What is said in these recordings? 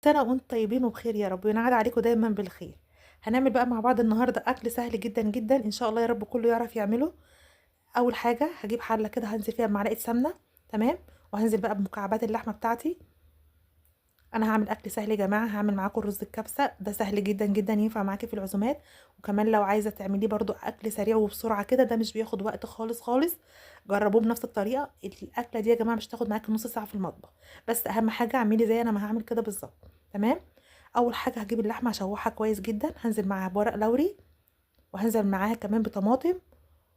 سنة وانتم طيبين وبخير يا رب، وينعاد عليكم دايما بالخير. هنعمل بقى مع بعض النهارده اكل سهل جدا جدا ان شاء الله يا رب كله يعرف يعمله. اول حاجه هجيب حله كده هنزل فيها بمعلقه سمنه. تمام. وهنزل بقى بمكعبات اللحمه بتاعتي. انا هعمل اكل سهل يا جماعه، هعمل معاكم الرز الكبسه، ده سهل جدا جدا ينفع معاكي في العزومات. وكمان لو عايزه تعمليه برضو اكل سريع وبسرعه كده، ده مش بياخد وقت خالص خالص. جربوه بنفس الطريقه، الاكله دي يا جماعه مش تاخد معاكي نص ساعه في المطبخ. بس اهم حاجه اعملي زي انا ما هعمل كده بالظبط. تمام. اول حاجه هجيب اللحمه اشوحها كويس جدا، هنزل معاها بورق لوري، وهنزل معاها كمان بطماطم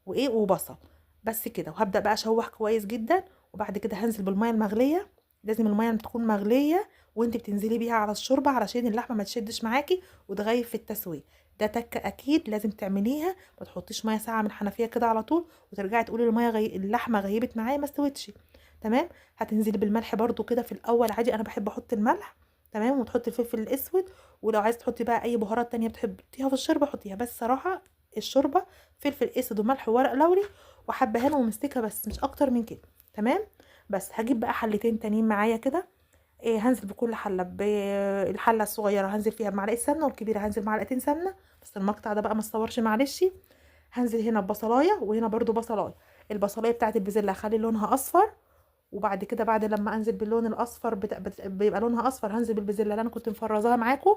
وبصل. بس كده، وهبدأ بقى اشوح كويس جدا. وبعد كده هنزل بالميه المغليه. لازم الميه تكون مغليه وانت بتنزلي بيها على الشوربه علشان اللحمه ما تشدش معاكي وتغيب في التسويه. ده تكه اكيد لازم تعمليها. ما تحطيش ميه ساقعه من الحنفيه كده على طول وترجعي تقولي اللحمه غيبت معايا ما استوتش. تمام. هتنزلي بالملح برضو كده في الاول عادي، انا بحب احط الملح. تمام. وتحطي الفلفل الاسود. ولو عايزه تحطي بقى اي بهارات تانية بتحبي تحطيها في الشوربه حطيها، بس صراحه الشوربه فلفل اسود وملح وورق لوري وحبهان ومستكه، بس مش اكتر من كده. تمام. بس هجيب بقى حلتين تانيين معايا كده. هنزل بكل حله بالحله الصغيره هنزل فيها بمعلقه سمنه، والكبيره هنزل معلقتين سمنه. بس المقطع ده بقى ما تصورش معلش. هنزل هنا ببصلايه وهنا برضو بصلايه. البصلايه بتاعت البسله هخلي لونها اصفر. وبعد كده بعد لما انزل باللون الاصفر بيبقى لونها اصفر، هنزل بالبسله اللي انا كنت مفرزاها معاكم.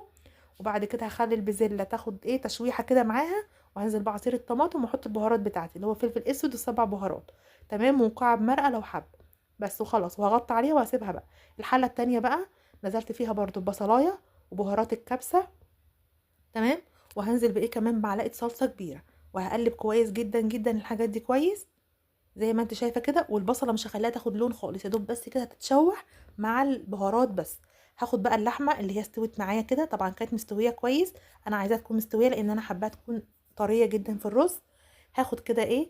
وبعد كده هخلي البسله تاخد تشويحه كده معاها. وهنزل بعصير الطماطم واحط البهارات بتاعتي اللي هو فلفل اسود والسبع بهارات. تمام. ومكعب مرقه لو حب. بس وخلاص، وهغطي عليها وهسيبها بقى. الحله التانية بقى نزلت فيها برضو بصلايه وبهارات الكبسه. تمام. وهنزل كمان معلقه صلصه كبيره. وهقلب كويس جدا جدا الحاجات دي كويس زي ما انت شايفه كده. والبصله مش هخليها تاخد لون خالص، يا دوب بس كده تتشوح مع البهارات بس. هاخد بقى اللحمه اللي هي استوت معايا كده، طبعا كانت مستويه كويس. انا عايزاها تكون مستويه لان انا حباها تكون طريه جدا في الرز. هاخد كده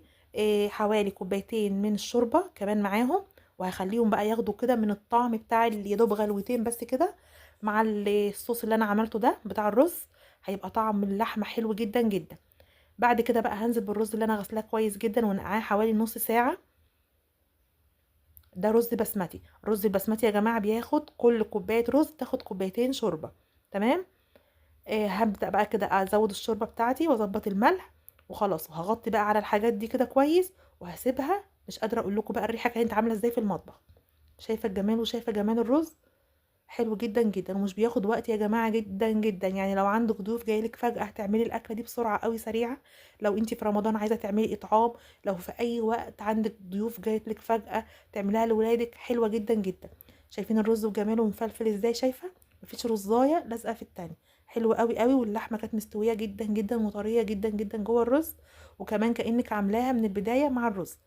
حوالي كوبايتين من الشوربه كمان معاهم. وهخليهم بقى ياخدوا كده من الطعم بتاع يا دوب غلوتين بس كده مع الصوص اللي انا عملته ده بتاع الرز. هيبقى طعم اللحمه حلو جدا جدا. بعد كده بقى هنزل بالرز اللي انا غسلاه كويس جدا ونقعاه حوالي نص ساعه. ده رز بسمتي. الرز البسمتي يا جماعه بياخد كل كوبايه رز تاخد كوبايتين شوربه. تمام. هبدا بقى كده ازود الشوربه بتاعتي واظبط الملح. وخلاص، وهغطي بقى على الحاجات دي كده كويس وهسيبها. مش قادره اقول لكم بقى الريحه كانت عامله ازاي في المطبخ. شايفه الجمال وشايفه جمال الرز. حلو جدا جدا ومش بياخد وقت يا جماعه جدا جدا. يعني لو عندك ضيوف جايلك فجاه هتعملي الاكله دي بسرعه قوي سريعه. لو انت في رمضان عايزه تعملي اطعام، لو في اي وقت عندك ضيوف جايلك فجاه تعمليها لولادك، حلوه جدا جدا. شايفين الرز وجماله مفلفل ازاي؟ شايفه مفيش رزايه لازقه في التانية. حلوه قوي قوي. واللحمه كانت مستويه جدا جدا وطريه جدا جدا جوه الرز. وكمان كانك عاملاها من البدايه مع الرز.